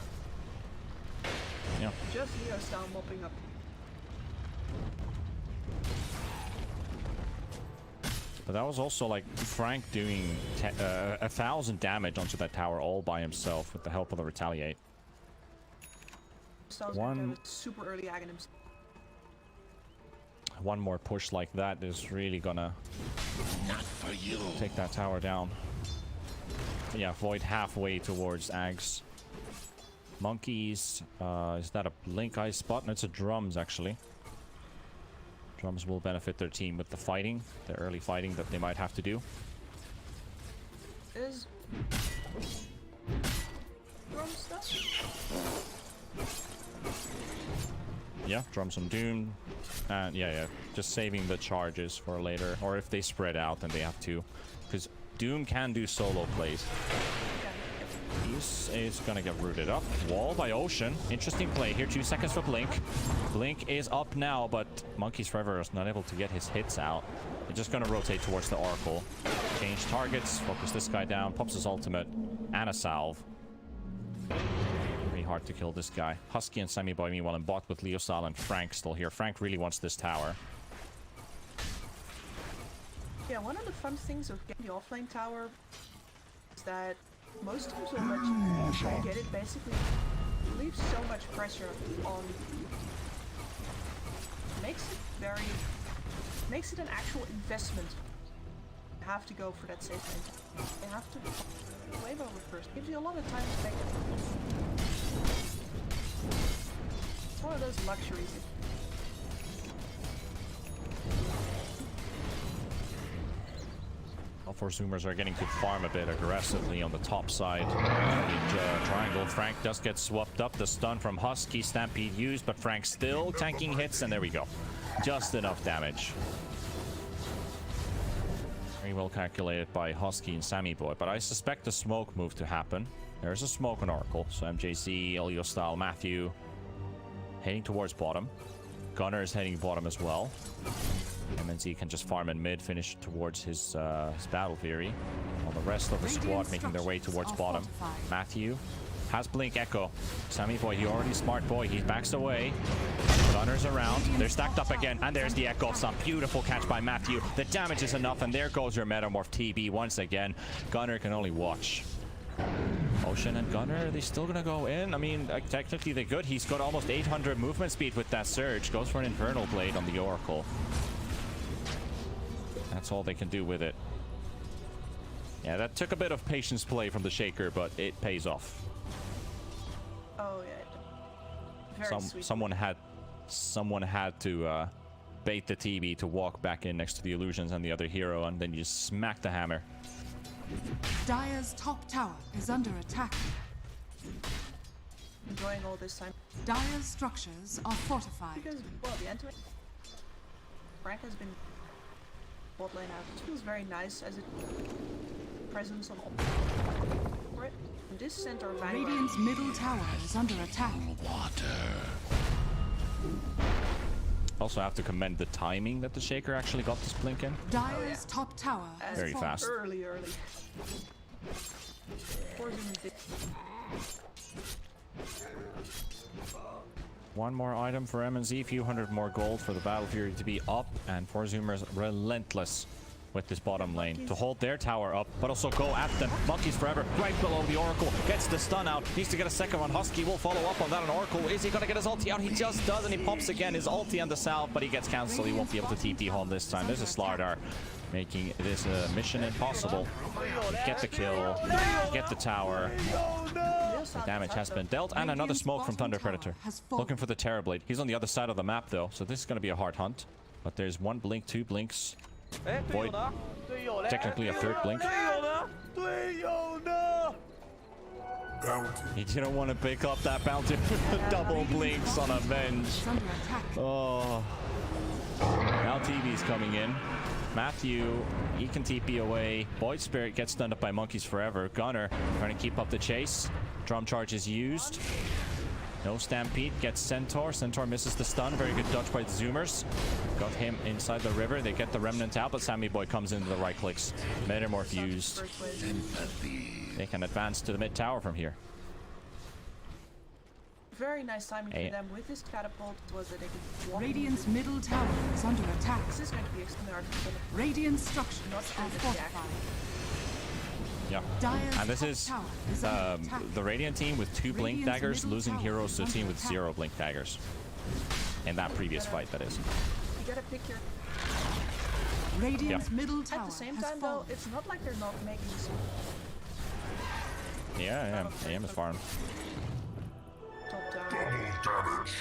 Yeah. Just Leo Style mopping up. But that was also like Frank doing 1,000 damage onto that tower all by himself with the help of the Retaliate. Styles One- gonna have a super early Aghanim's. One more push like that is really gonna Not for you. take that tower down. Yeah, Void halfway towards Ags. Monkeys, is that a Blink Eye spot? No, it's a Drums actually. Drums will benefit their team with the fighting, the early fighting that they might have to do. Is drum stuff? Yeah, Drums on Doom. And yeah, just saving the charges for later. Or if they spread out, then they have to. Because Doom can do solo plays. He's is gonna get rooted up. Wall by Ocean. Interesting play here. 2 seconds for Blink. Blink is up now, but Monkeys Forever is not able to get his hits out. They're just gonna rotate towards the Oracle. Change targets. Focus this guy down. Pops his ultimate. And a salve. Very hard to kill this guy. Husky and Sammy Boy meanwhile in bot with Leo Style and Frank still here. Frank really wants this tower. Yeah, one of the fun things of getting the offlane tower is that most teams will let you get it. Basically, leaves so much pressure on. Makes it an actual investment. You have to go for that safe lane. You have to wave over first. Gives you a lot of time to make it. It's one of those luxuries. All four Zoomers are getting to farm a bit aggressively on the top side. Triangle. Frank does get swapped up. The stun from Husky. Stampede used, but Frank still tanking hits, and there we go. Just enough damage. well calculated by Husky and Sammy Boy, but I suspect the smoke move to happen. There's a smoke on Oracle, so MJC, Elio style, Matthew heading towards bottom. Gunner is heading bottom as well. MNZ can just farm in mid, finish towards his Battle Fury. While the rest of the squad making their way towards bottom. Matthew has Blink Echo. Sammy Boy, he already smart boy. He backs away. Gunner's around. They're stacked up again. And there's the Echo. Some beautiful catch by Matthew. The damage is enough. And there goes your Metamorph TB once again. Gunner can only watch. Ocean and Gunner, are they still gonna go in? I mean, technically they could. He's got almost 800 movement speed with that surge. Goes for an Infernal Blade on the Oracle. That's all they can do with it. Yeah, that took a bit of patience play from the Shaker, but it pays off. Oh yeah. Very sweet. Someone had to bait the TB to walk back in next to the Illusions and the other hero, and then you smack the hammer. Dire's top tower is under attack. Enjoying all this time. Dire's structures are fortified. Because, well, the end to it. Frank has been bot lane out. This feels very nice as it presence on all for it. And this center of Vanguard. Radiant's middle tower is under attack. Also have to commend the timing that the Shaker actually got this blink in. Dire's top tower has Very fallen. fast. Early. One more item for MNZ, few hundred more gold for the Battle Fury to be up, and Forzoomer's relentless with this bottom lane to hold their tower up, but also go at them. Monkeys forever, right below the Oracle, gets the stun out, needs to get a second one. Husky will follow up on that on Oracle. Is he gonna get his ulti out? He just does, and he pops again his ulti on the south, but he gets cancelled. He won't be able to TP home this time. There's a Slardar, making this a mission impossible. Get the kill, get the tower. The damage has been dealt, and another smoke from Thunder Predator. Looking for the Terrorblade. He's on the other side of the map though, so this is gonna be a hard hunt. But there's one blink, two blinks. Void, technically a third blink. Bounty. He didn't want to pick up that bounty. Double blinks on Avenge. Under attack. Oh. Now TV's coming in. Matthew, he can TP away. Void Spirit gets stunned up by Monkeys Forever. Gunner trying to keep up the chase. Drum charge is used. No Stampede, gets Centaur. Centaur misses the stun. Very good dodge by the Zoomers. Got him inside the river. They get the Remnant out, but Sammy Boy comes into the right clicks. Metamorph used. They can advance to the mid tower from here. Very nice timing for them with this catapult was that they could walk. Radiant's middle tower is under attack. This is going to be extremely hard to Radiant structures Not are sure that fortified. Yeah. Dire's And this top is tower is under attack. the Radiant team with 2 Blink Radiant's Daggers middle losing tower heroes to a is team under with attack. 0 Blink Daggers. In that previous fight, that is. You gotta pick your. Radiant's middle tower At the same has time, though, fallen. it's not like they're not making some Yeah, AM is farm. top down. Damage.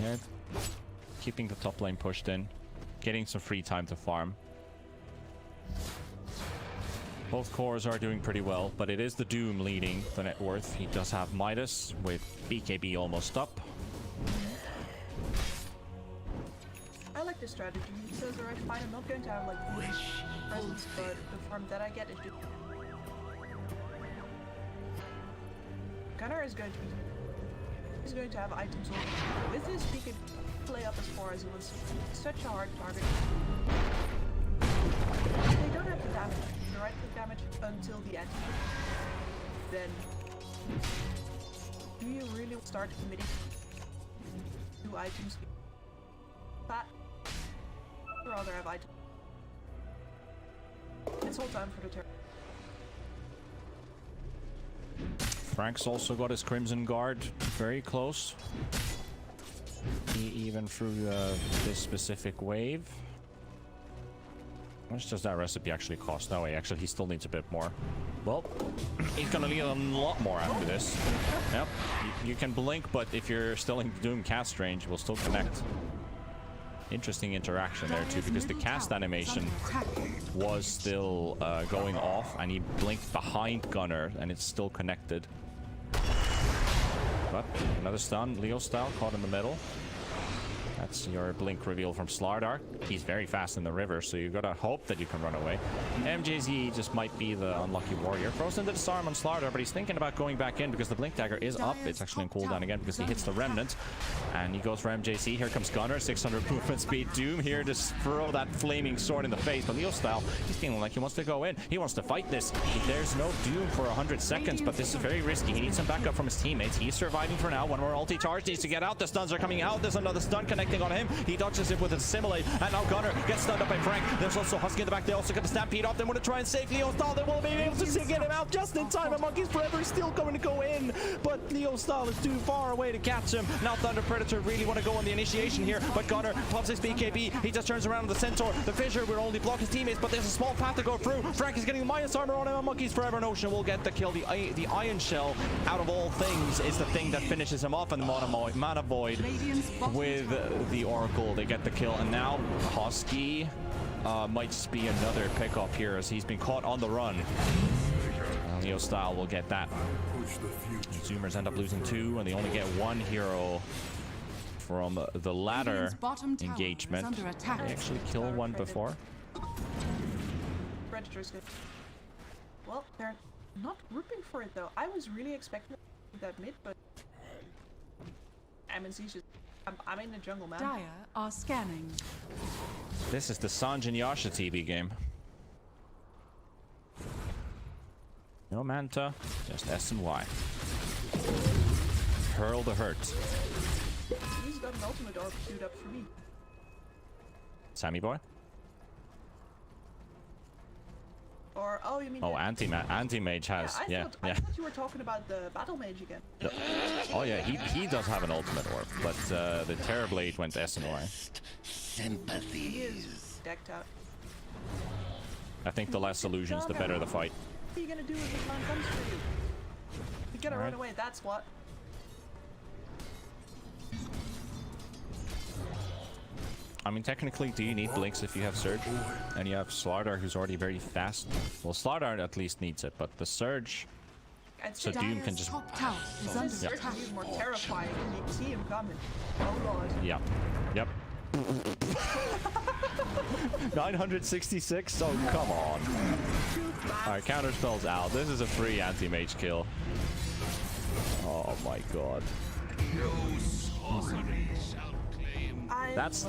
Yeah, keeping the top lane pushed in, getting some free time to farm. Both cores are doing pretty well, but it is the Doom leading the net worth. He does have Midas with BKB almost up. I like this strategy. He says, alright, fine, I'm not going to have like presence, but the farm that I get is just. Gunner is going to be. He's going to have items on. With this, he can play up as far as he wants. It's such a hard target. They don't have the damage, the right click damage until the end. Then, do you really start committing 2 items? That, I'd rather have items. It's all time for the terror. Frank's also got his Crimson Guard very close. Even through this specific wave. How much does that recipe actually cost? No way, actually he still needs a bit more. Well, he's gonna need a lot more after this. Yep, you can blink, but if you're still in Doom cast range, we'll still connect. Interesting interaction there too, because the cast animation was still going off, and he blinked behind Gunner, and it's still connected. But another stun, Leo style, caught in the middle. That's your blink reveal from Slardar. He's very fast in the river, so you gotta hope that you can run away. MJZ just might be the unlucky warrior. Throws into the disarm on Slardar, but he's thinking about going back in because the blink dagger is up. It's actually in cooldown again because he hits the remnant. And he goes for MJC. Here comes Gunnar, 600 movement speed. Doom here to throw that flaming sword in the face. But Leo style, he's feeling like he wants to go in. He wants to fight this. There's no Doom for 100 seconds, but this is very risky. He needs some backup from his teammates. He's surviving for now. One more ulti charge needs to get out. The stuns are coming out. There's another stun connecting on him. He dodges it with a assimilate, and now Gunnar gets stunned up by Frank. There's also Husky in the back. They also get the stampede off. They want to try and save Leo Style. They won't be able to get him out just in time. And Monkeys Forever is still going to go in, but Leo Style is too far away to catch him. Now Thunder Predator really want to go on the initiation here, but Gunnar pops his BKB. He just turns around with the Centaur. The Fissure will only block his teammates, but there's a small path to go through. Frank is getting the minus armor on him, and Monkeys Forever and Ocean will get the kill. The Iron Shell, out of all things, is the thing that finishes him off, and Mana Void with the Oracle. They get the kill, and now Husky might just be another pickup here as he's been caught on the run. Leo Style will get that. Zoomers end up losing 2, and they only get 1 hero from the ladder engagement. They actually kill 1 before. Predator's good. Well, they're not grouping for it though. I was really expecting that mid, but MNC's just... I'm in the jungle, man. Dire are scanning. This is the Sanjin Yasha TB game. No Manta, just S and Y. Hurl the hurt. He's got an ultimate orb queued up for me. Sammy boy? Or, oh, you mean... Oh, anti-mage has, I thought you were talking about the battle mage again. No. Oh yeah, he does have an ultimate orb, but the Terrorblade went S and Y. He is decked out. I think the less illusions, the better the fight. What are you gonna do if the man comes for you? You gotta run away, that's what. I mean, technically, do you need blinks if you have Surge? And you have Slardar, who's already very fast. Well, Slardar at least needs it, but the Surge... So Doom can just... The Surge is more terrifying when you see him coming. Oh lord. Yeah. Yep. 966? Oh, come on. Alright, counterspell's out. This is a free anti-mage kill. Oh my god. That's...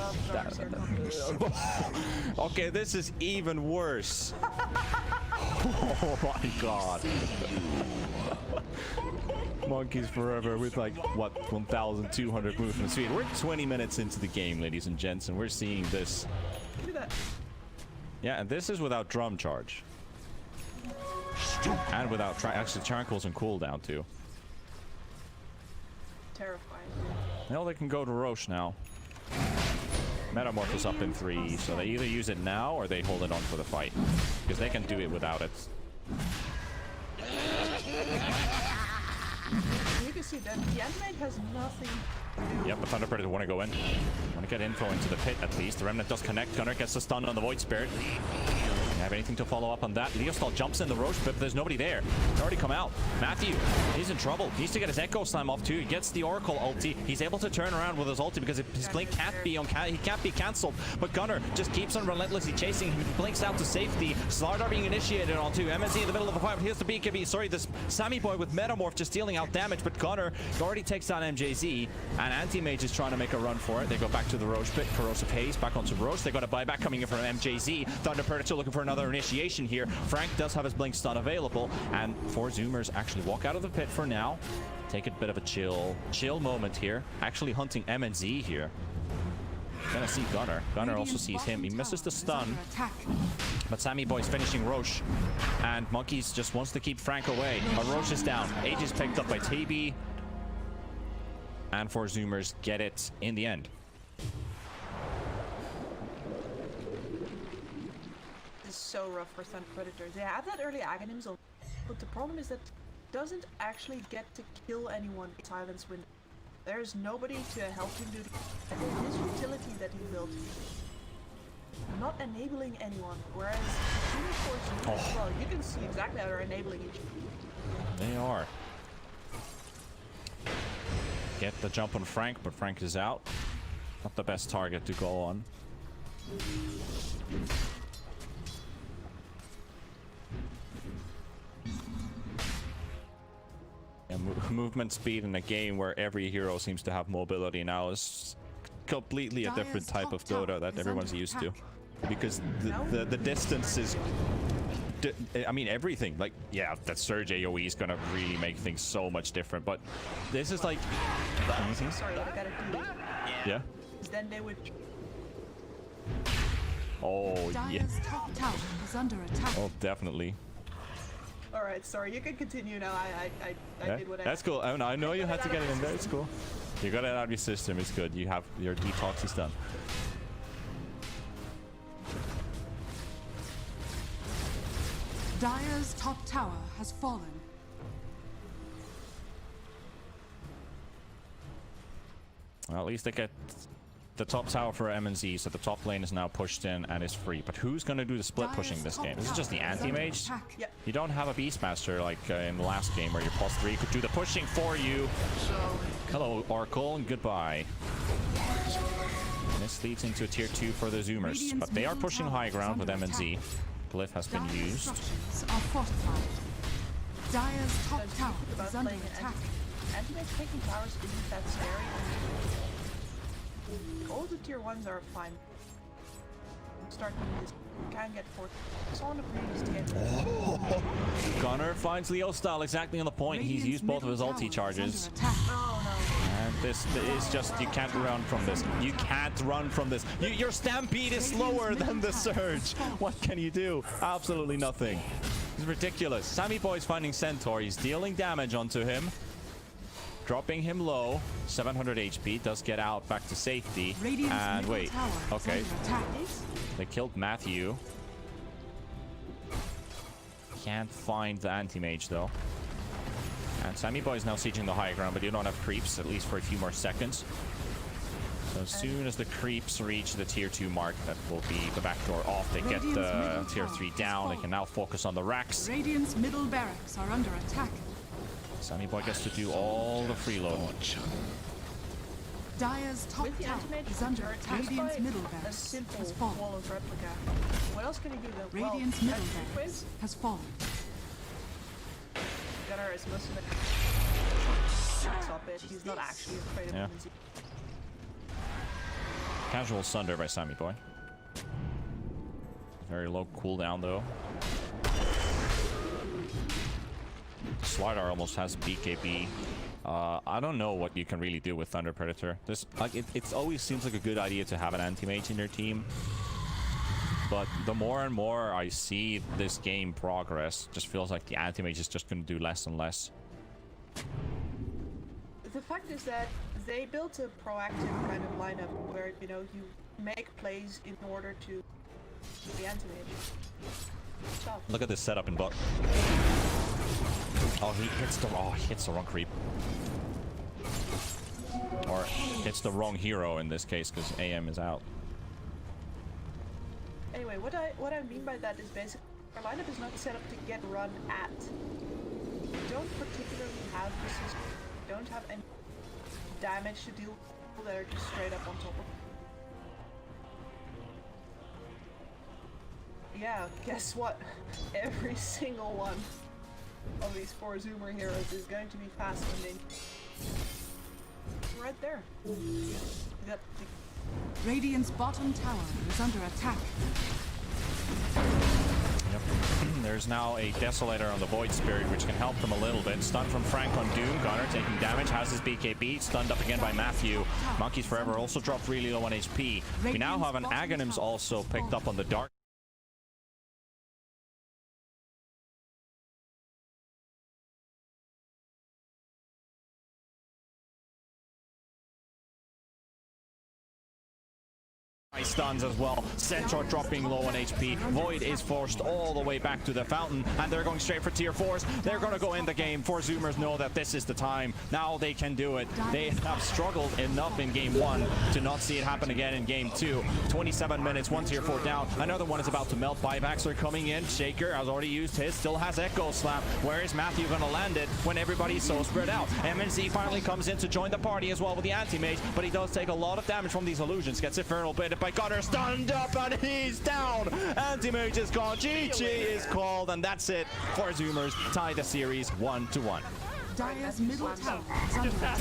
Okay, this is even worse. Oh my god. Monkeys Forever with like, what, 1,200 movement speed. We're 20 minutes into the game, ladies and gents, and we're seeing this. Look at that. Yeah, and this is without drum charge. And without... Actually, Tranquil's on cooldown too. Terrifying. Well, they can go to Roche now. Metamorph is up in 3, so they either use it now or they hold it on for the fight. Because they can do it without it. You can see that the Animate has nothing to do. Yep, but Thunder Predator want to go in. Want to get info into the pit at least. The Remnant does connect. Gunnar gets the stun on the Void Spirit. Have anything to follow up on that? Leostall jumps in the Roche pit, but there's nobody there. They already come out. Matthew, he's in trouble. He needs to get his Echo Slam off too. He gets the Oracle ulti. He's able to turn around with his ulti because his blink can't be cancelled. But Gunnar just keeps on relentlessly chasing him. He blinks out to safety. Slardar being initiated onto MNC in the middle of the fight. Here's the BKB. Sorry, this Sammy boy with Metamorph just dealing out damage, but Gunnar already takes down MJZ, and Anti-Mage is trying to make a run for it. They go back to the Roche pit. Corrosive Haze back onto Roche. They got a buyback coming in from MJZ. Thunder Predator looking for another initiation here. Frank does have his blink stun available, and 4 Zoomers actually walk out of the pit for now. Take a bit of a chill moment here. Actually hunting MNZ here. Gonna see Gunnar. Gunnar also sees him. He misses the stun, but Sammy Boy's finishing Roche, and Monkeys just wants to keep Frank away. But Roche is down. Age is picked up by TB, and 4 Zoomers get it in the end. So rough for Thunder Predator. They have that early Aghanim zone, but the problem is that it doesn't actually get to kill anyone in Silence Window. There's nobody to help him do his utility that he built. Not enabling anyone, whereas well, you can see exactly how they're enabling each other. They are. Get the jump on Frank, but Frank is out. Not the best target to go on. Yeah, movement speed in a game where every hero seems to have mobility now is completely a different type of Dota that everyone's used to. Because the distance is... I mean, everything. Like, yeah, that Surge AoE is gonna really make things so much different, but this is like... Sorry, what I gotta do. Yeah? Then they would... Oh, yeah. Dire's top tower is under attack. Oh, definitely. Alright, sorry, you can continue now. I Yeah, did what I... that's cool. I know you had to get it in there. It's cool. You got it out of your system. It's good. You have your detox is done. Dire's top tower has fallen. Well, at least they get the top tower for MNZ, so the top lane is now pushed in and is free. But who's going to do the split pushing this game? This is just the anti-mage. Yep. You don't have a Beastmaster like in the last game where your +3 could do the pushing for you. Hello, Oracle, and goodbye. And this leads into a tier 2 for the Zoomers, but they are pushing high ground with MNZ. Glyph has been Dire's used. structures are fortified. Dire's top That's tower about is under playing an attack. anti-mage taking towers isn't that scary. All the tier 1s are fine. Start doing this. You can get 4. Saw on the previous game. Gunnar finds Leo style exactly on the point. He's used both of his ulti charges. Oh no. And this is just, you can't run from this. You can't run from this. Your Stampede is slower than the Surge. What can you do? Absolutely nothing. It's ridiculous. Sammy Boy's finding Centaur. He's dealing damage onto him. Dropping him low. 700 HP. Does get out back to safety. And wait. Okay. They killed Matthew. Can't find the anti-mage though. And Sammy Boy is now sieging the high ground, but you don't have creeps, at least for a few more seconds. So as soon as the creeps reach the tier 2 mark, that will be the backdoor off. They get the tier 3 down. They can now focus on the racks. Radiant's middle barracks are under attack. Sammy Boy gets to do all the freeload. Dire's top With the tower anti-mage, is under turret attack. used by Radiant's middle a barracks simple has fallen. wall of replica. What else can you do though? Radiant's well, middle quiz. barracks has fallen. Gunnar is most of it. Stop it. He's not actually afraid of Yeah. MNZ. Casual Sunder by Sammy Boy. Very low cooldown though. Slider almost has BKB. I don't know what you can really do with Thunder Predator. This, like, it always seems like a good idea to have an anti-mage in your team. But the more and more I see this game progress, just feels like the anti-mage is just going to do less and less. The fact is that they built a proactive kind of lineup where, you know, you make plays in order to the anti-mage. Tough. Look at this setup in bot. Oh, he hits the wrong creep. Or hits the wrong hero in this case, because AM is out. Anyway, what I mean by that is basically our lineup is not set up to get run at. We don't particularly have the system. We don't have any damage to deal with that are just straight up on top of. Yeah, guess what? Every single one of these 4 Zoomer heroes is going to be fast and then right there. That Radiant's bottom tower is under attack. Yep. There's now a Desolator on the Void Spirit, which can help them a little bit. Stun from Frank on Doom. Gunnar taking damage, has his BKB. Stunned up again by Matthew. Monkeys Forever also dropped really low on HP. We now have an Aghanims also picked up on the Dark. Stuns as well. Central dropping low on HP. Void is forced all the way back to the fountain, and they're going straight for tier 4s. They're going to go in the game. 4 Zoomers know that this is the time. Now they can do it. They have struggled enough in game 1 to not see it happen again in game 2. 27 minutes, 1 tier 4 down. Another one is about to melt. Buybacks are coming in. Shaker has already used his, still has Echo Slam. Where is Matthew going to land it when everybody's so spread out? MNC finally comes in to join the party as well with the anti-mage, but he does take a lot of damage from these illusions. Gets Infernal baited by Gunner, stunned up, and he's down. Anti-mage is gone. GG is called, and that's it for Zoomers. Tie the series 1-1. Dire's middle tower is under attack.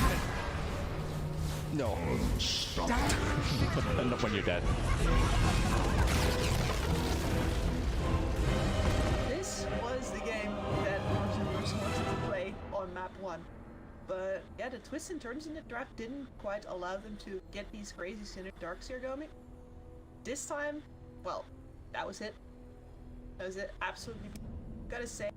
No. Not when you're dead. This was the game that Zoomers wanted to play on map 1. But yeah, the twists and turns in the draft didn't quite allow them to get these crazy Sinner Darks here going. This time, well, that was it. That was it. Absolutely. Gotta say,